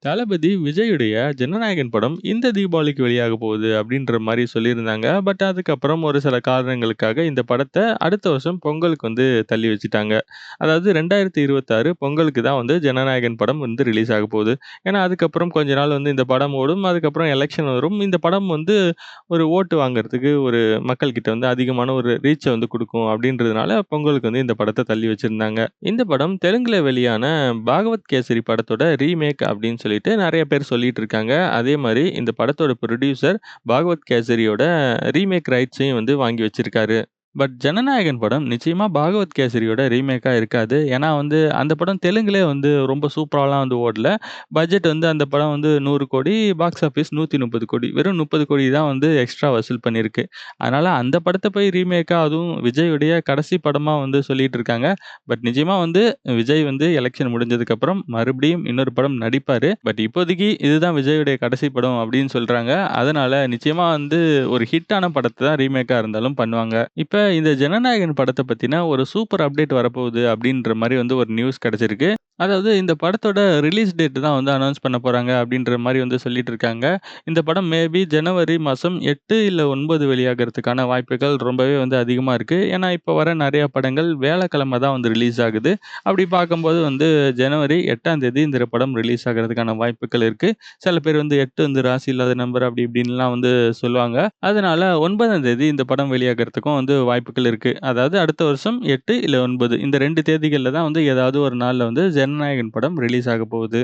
தளபதி விஜயுடைய ஜனநாயகன் படம் இந்த தீபாவளிக்கு வெளியாக போகுது அப்படின்ற மாரி சொல்லியிருந்தாங்க. பட் அதுக்கப்புறம் ஒரு சில காரணங்களுக்காக இந்த படத்த அடுத்த வருஷம் பொங்கலுக்கு வந்து தள்ளி வச்சுட்டாங்க. அதாவது 2026 பொங்கலுக்கு தான் வந்து ஜனநாயகன் படம் வந்து ரிலீஸ் ஆக போகுது. ஏன்னா அதுக்கப்புறம் கொஞ்ச நாள் வந்து இந்த படம் ஓடும். அதுக்கப்புறம் எலக்ஷன் வரும். இந்த படம் வந்து ஒரு ஓட்டு வாங்குறதுக்கு ஒரு மக்கள் கிட்ட வந்து அதிகமான ஒரு ரீச்ச வந்து குடுக்கும் அப்படின்றதுனால பொங்கலுக்கு வந்து இந்த படத்த தள்ளி வச்சிருந்தாங்க. இந்த படம் தெலுங்குல வெளியான பாகவத் கேசரி படத்தோட ரீமேக் அப்படின்னு சொல்லிட்டு நெறைய பேர் சொல்லிட்டு இருக்காங்க. அதே மாரி இந்த படத்தோட புரொடியூசர் பாகவத் கேசரியோட ரீமேக் ரைட்ஸையும் வந்து வாங்கி வச்சிருக்காரு. பட் ஜனநாயகன் படம் நிச்சயமா பாகவத் கேசரியோட ரீமேக்கா இருக்காது. ஏன்னா வந்து அந்த படம் தெலுங்குலே வந்து ரொம்ப சூப்பராலாம் வந்து ஓடல. பட்ஜெட் வந்து அந்த படம் வந்து 100,00,00,000 பாக்ஸ் ஆஃபிஸ் 130,00,00,000 வெறும் 30,00,00,000 தான் வந்து எக்ஸ்ட்ரா வசூல் பண்ணியிருக்கு. அதனால அந்த படத்த போய் ரீமேக்கா அதுவும் விஜயுடைய கடைசி படமா வந்து சொல்லிட்டு இருக்காங்க. பட் நிஜமா வந்து விஜய் வந்து எலக்ஷன் முடிஞ்சதுக்கப்புறம் மறுபடியும் இன்னொரு படம் நடிப்பாரு. பட் இப்போதைக்கு இதுதான் விஜயுடைய கடைசி படம் அப்படின்னு சொல்றாங்க. அதனால நிச்சயமா வந்து ஒரு ஹிட்டான படத்த தான் ரீமேக்கா இருந்தாலும் பண்ணுவாங்க. இப்ப இந்த ஜனநாயகன் படத்த பத்தின ஒரு சூப்பர் அப்டேட் வரப்போகுது அப்படின்ற மாரி வந்து ஒரு நியூஸ் கிடைச்சிருக்கு. அதாவது இந்த படத்தோட ரிலீஸ் டேட் தான் வந்து அனவுன்ஸ் பண்ண போறாங்க அப்படின்ற மாரி வந்து சொல்லிட்டு இருக்காங்க. இந்த படம் மேபி ஜனவரி மாசம் 8 இல்ல 9 வெளியாகறதுக்கான வாய்ப்புகள் ரொம்பவே வந்து அதிகமா இருக்கு. ஏன்னா, இப்ப வர நெறைய படங்கள் வியாழக்கிழமை தான் வந்து ரிலீஸ் ஆகுது. அப்படி பார்க்கும்போது வந்து ஜனவரி 8ஆம் தேதி இந்த படம் ரிலீஸ் ஆகறதுக்கான வாய்ப்புகள் இருக்கு. சில பேர் வந்து 8 வந்து ராசி இல்லாத நம்பர் அப்படி இப்படின்லாம் வந்து சொல்லுவாங்க. அதனால 9ஆம் தேதி இந்த படம் வெளியாகறதுக்கும் வந்து வாய்ப்புகள் இருக்கு. அதாவது அடுத்த வருஷம் 8 இல்ல 9 இந்த 2 தேதிகள்ல தான் வந்து ஏதாவது ஒரு நாள்ல வந்து ஜனநாயகன் படம் ரிலீஸ் ஆக போகுது.